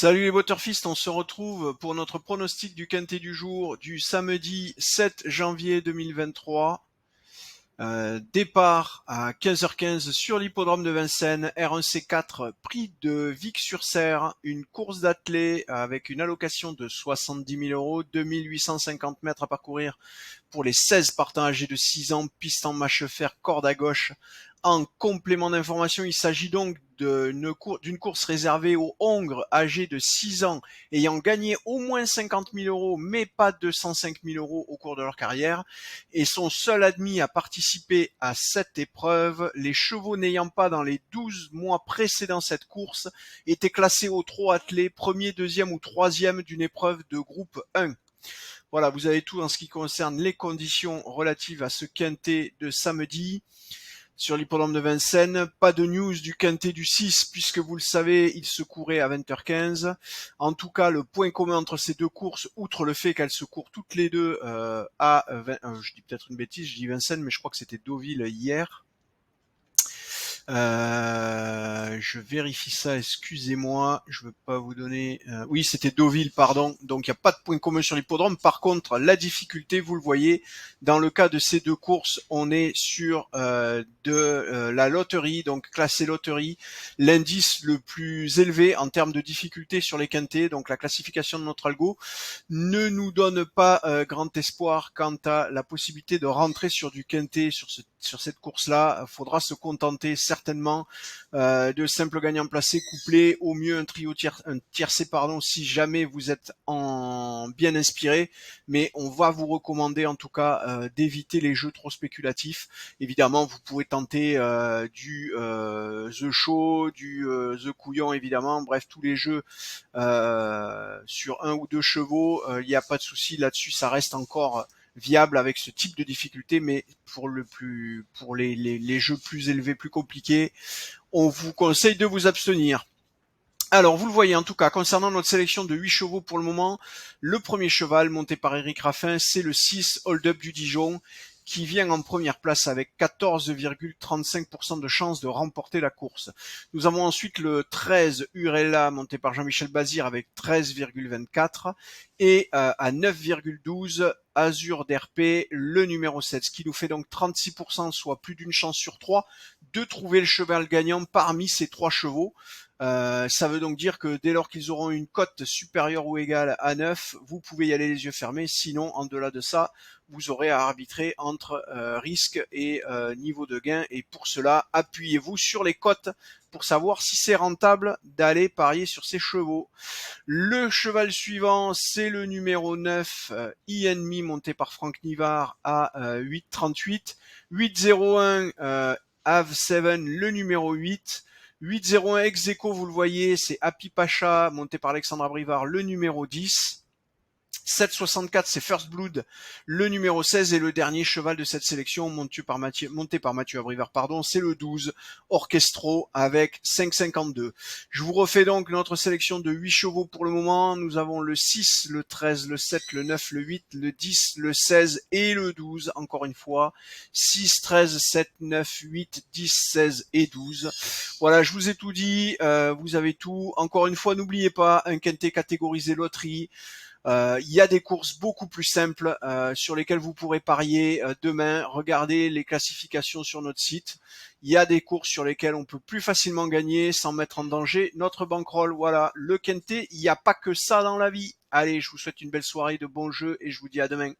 Salut les Waterfist, on se retrouve pour notre pronostic du quintet du jour du samedi 7 janvier 2023. Départ à 15h15 sur l'hippodrome de Vincennes, R1C4, prix de Vic-sur-Serre, une course d'athlée avec une allocation de 70 000 €, 2850 mètres à parcourir pour les 16 partants âgés de 6 ans, piste en mâche-fer, corde à gauche. En complément d'information, il s'agit donc d'une course réservée aux hongres âgés de 6 ans ayant gagné au moins 50 000 € mais pas 205 000 € au cours de leur carrière et sont seuls admis à participer à cette épreuve. Les chevaux n'ayant pas dans les 12 mois précédant cette course étaient classés au trot attelé, premier, deuxième ou troisième d'une épreuve de groupe 1. Voilà, vous avez tout en ce qui concerne les conditions relatives à ce quintet de samedi sur l'hippodrome de Vincennes. Pas de news du quintet du 6 puisque vous le savez, il se courait à 20h15. En tout cas, le point commun entre ces deux courses, outre le fait qu'elles se courent toutes les deux à 20, je dis peut-être une bêtise, je dis Vincennes, mais je crois que c'était Deauville hier. Je vérifie ça, excusez-moi, je veux pas vous donner... oui, c'était Deauville, pardon, donc il n'y a pas de point commun sur l'hippodrome. Par contre, la difficulté, vous le voyez, dans le cas de ces deux courses, on est sur la loterie, donc classé loterie, l'indice le plus élevé en termes de difficulté sur les quintets, donc la classification de notre algo ne nous donne pas grand espoir quant à la possibilité de rentrer sur du quintet sur cette course-là. Faudra se contenter certainement de simples gagnants placés couplés, au mieux un tiercé si jamais vous êtes bien inspiré, mais on va vous recommander en tout cas d'éviter les jeux trop spéculatifs. Évidemment, vous pouvez tenter du The Show, du The Couillon évidemment, bref tous les jeux sur un ou deux chevaux, il n'y a pas de souci là-dessus, ça reste encore viable avec ce type de difficulté, mais pour les jeux plus élevés, plus compliqués, on vous conseille de vous abstenir. Alors, vous le voyez en tout cas, concernant notre sélection de 8 chevaux pour le moment, le premier cheval monté par Eric Raffin, c'est le 6 Hold Up du Dijon, qui vient en première place avec 14,35% de chances de remporter la course. Nous avons ensuite le 13 Urella monté par Jean-Michel Bazir avec 13,24 et à 9,12 Azur d'RP, le numéro 7, ce qui nous fait donc 36%, soit plus d'une chance sur 3 de trouver le cheval gagnant parmi ces 3 chevaux. Ça veut donc dire que dès lors qu'ils auront une cote supérieure ou égale à 9, vous pouvez y aller les yeux fermés. Sinon, en delà de ça, vous aurez à arbitrer entre risque et niveau de gain. Et pour cela, appuyez-vous sur les cotes pour savoir si c'est rentable d'aller parier sur ces chevaux. Le cheval suivant, c'est le numéro 9, E-Enemy, monté par Franck Nivard à 8,38. 8,01, Have 7, le numéro 8. 8-0-1 ex aequo, vous le voyez, c'est Happy Pacha, monté par Alexandra Brivard, le numéro 10. 7,64, c'est First Blood, le numéro 16, et le dernier cheval de cette sélection, monté par Mathieu Abrivard, c'est le 12, Orchestro, avec 5,52. Je vous refais donc notre sélection de 8 chevaux pour le moment. Nous avons le 6, le 13, le 7, le 9, le 8, le 10, le 16 et le 12, encore une fois. 6, 13, 7, 9, 8, 10, 16 et 12. Voilà, je vous ai tout dit, vous avez tout. Encore une fois, n'oubliez pas, un quintet catégorisé loterie. Il y a des courses beaucoup plus simples sur lesquelles vous pourrez parier demain. Regardez les classifications sur notre site. Il y a des courses sur lesquelles on peut plus facilement gagner sans mettre en danger notre bankroll. Voilà, le quintet, il n'y a pas que ça dans la vie. Allez, je vous souhaite une belle soirée, de bons jeux et je vous dis à demain.